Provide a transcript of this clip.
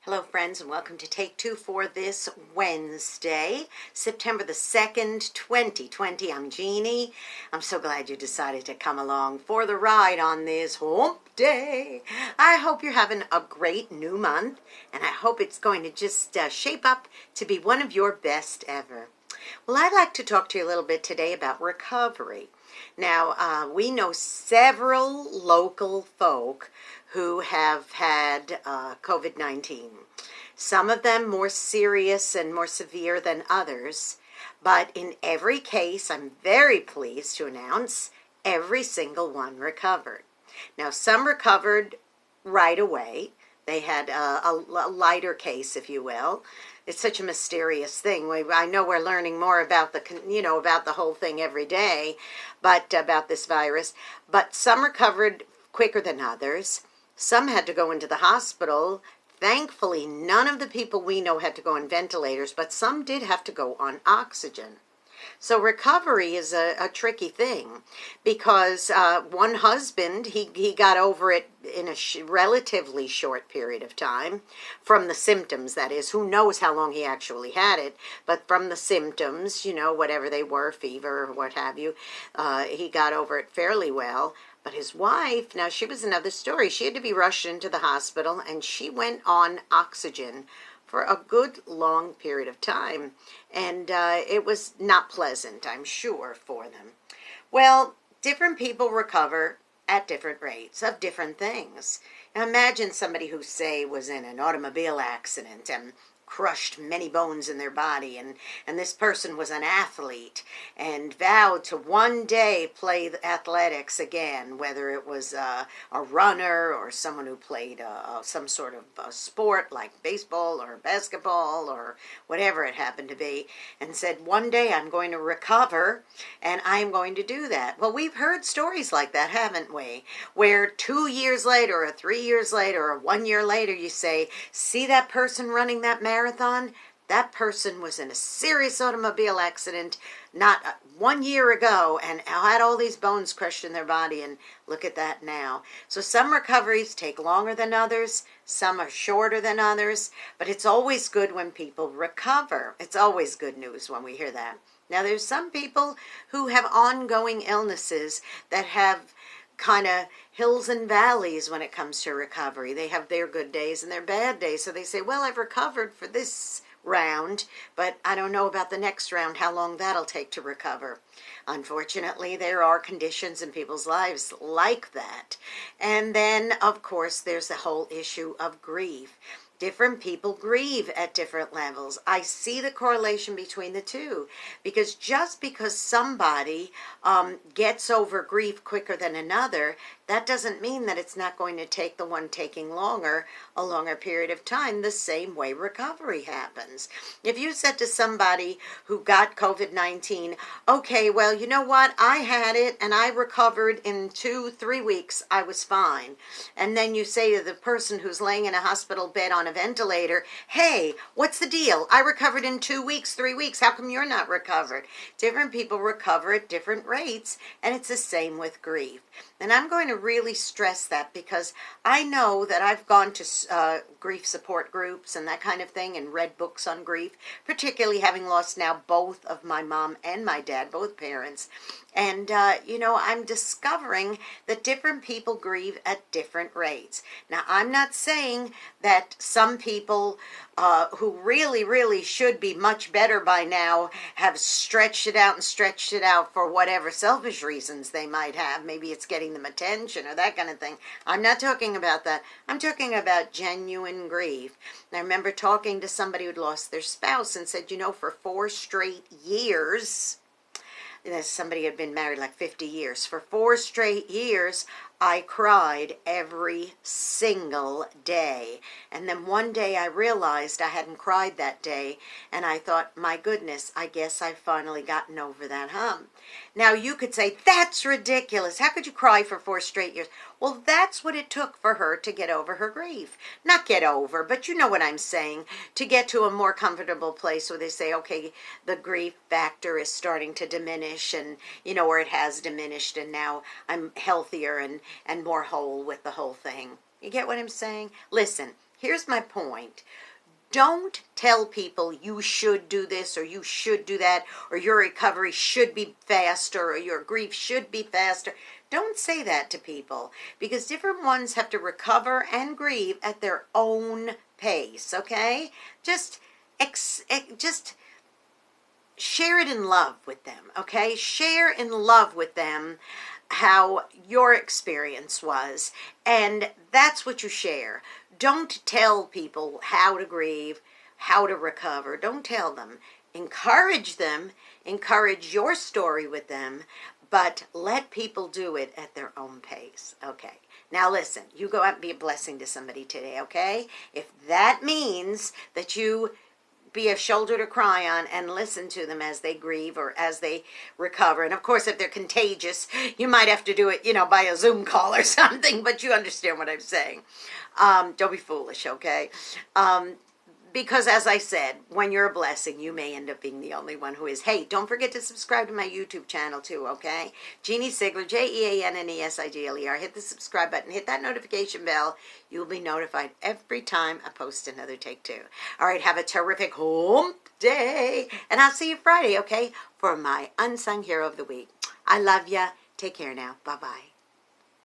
Hello friends, and welcome to Take Two for this Wednesday, September the 2nd, 2020. I'm Jeannie. I'm so glad you decided to come along for the ride on this hump day. I hope you're having a great new month, and I hope it's going to just shape up to be one of your best ever. Well, I'd like to talk to you a little bit today about recovery. Now, we know several local folk who have had COVID-19. Some of them more serious and more severe than others, but in every case, I'm very pleased to announce, every single one recovered. Now, some recovered right away. They had a lighter case, if you will. It's such a mysterious thing. I know we're learning more about about the whole thing every day, but about this virus. But some recovered quicker than others. Some had to go into the hospital. Thankfully, none of the people we know had to go on ventilators, but some did have to go on oxygen. So recovery is a tricky thing because one husband, he got over it in a relatively short period of time from the symptoms, that is. Who knows how long he actually had it, but from the symptoms, whatever they were, fever or what have you, he got over it fairly well. But his wife, now she was another story. She had to be rushed into the hospital and she went on oxygen for a good long period of time, and it was not pleasant, I'm sure, for them. Well, different people recover at different rates of different things. Now imagine somebody who, say, was in an automobile accident and crushed many bones in their body, and this person was an athlete and vowed to one day play athletics again, whether it was a runner or someone who played some sort of sport like baseball or basketball or whatever it happened to be, and said, one day I'm going to recover and I'm going to do that. Well, we've heard stories like that, haven't we? Where 2 years later or 3 years later or 1 year later you say, see that person running that marathon? That person was in a serious automobile accident not 1 year ago and had all these bones crushed in their body, and look at that now. So some recoveries take longer than others, some are shorter than others, but it's always good when people recover. It's always good news when we hear that. Now there's some people who have ongoing illnesses that have kind of hills and valleys when it comes to recovery. They have their good days and their bad days. So they say, well, I've recovered for this round, but I don't know about the next round, how long that'll take to recover. Unfortunately, there are conditions in people's lives like that. And then, of course, there's the whole issue of grief. Different people grieve at different levels. I see the correlation between the two, because just because somebody gets over grief quicker than another, that doesn't mean that it's not going to take the one taking longer, a longer period of time, the same way recovery happens. If you said to somebody who got COVID-19, okay, well, you know what, I had it and I recovered in 2-3 weeks, I was fine. And then you say to the person who's laying in a hospital bed on a ventilator, hey, what's the deal? I recovered in 2 weeks, 3 weeks. How come you're not recovered? Different people recover at different rates, and it's the same with grief. And I'm going to really stress that because I know that I've gone to grief support groups and that kind of thing and read books on grief, particularly having lost now both of my mom and my dad, both parents. And, I'm discovering that different people grieve at different rates. Now, I'm not saying that some people who really, really should be much better by now have stretched it out for whatever selfish reasons they might have. Maybe it's getting them attention or that kind of thing. I'm not talking about that. I'm talking about genuine grief. And I remember talking to somebody who'd lost their spouse and said, for 4 straight years, somebody had been married like 50 years. For 4 straight years, I cried every single day. And then one day I realized I hadn't cried that day, and I thought, my goodness, I guess I've finally gotten over that hump. Now you could say, that's ridiculous. How could you cry for 4 straight years? Well, that's what it took for her to get over her grief. Not get over, but you know what I'm saying. To get to a more comfortable place where they say, okay, the grief factor is starting to diminish, and, or it has diminished, and now I'm healthier and more whole with the whole thing. You get what I'm saying? Listen, Here's my point. Don't tell people you should do this or you should do that or your recovery should be faster or your grief should be faster. Don't say that to people because different ones have to recover and grieve at their own pace, okay? Just share it in love with them, okay? Share in love with them how your experience was, and that's what you share. Don't tell people how to grieve, how to recover. Don't tell them. Encourage them, encourage your story with them, but let people do it at their own pace, okay? Now listen, you go out and be a blessing to somebody today, okay? If that means that you be a shoulder to cry on and listen to them as they grieve or as they recover. And of course, if they're contagious, you might have to do it, by a Zoom call or something, but you understand what I'm saying. Don't be foolish, okay? Because as I said, when you're a blessing, you may end up being the only one who is. Hey, don't forget to subscribe to my YouTube channel too, okay? Jeanne Sigler, Jeannesigler. Hit the subscribe button. Hit that notification bell. You'll be notified every time I post another Take Two. All right, have a terrific home day. And I'll see you Friday, okay, for my Unsung Hero of the Week. I love ya. Take care now. Bye-bye.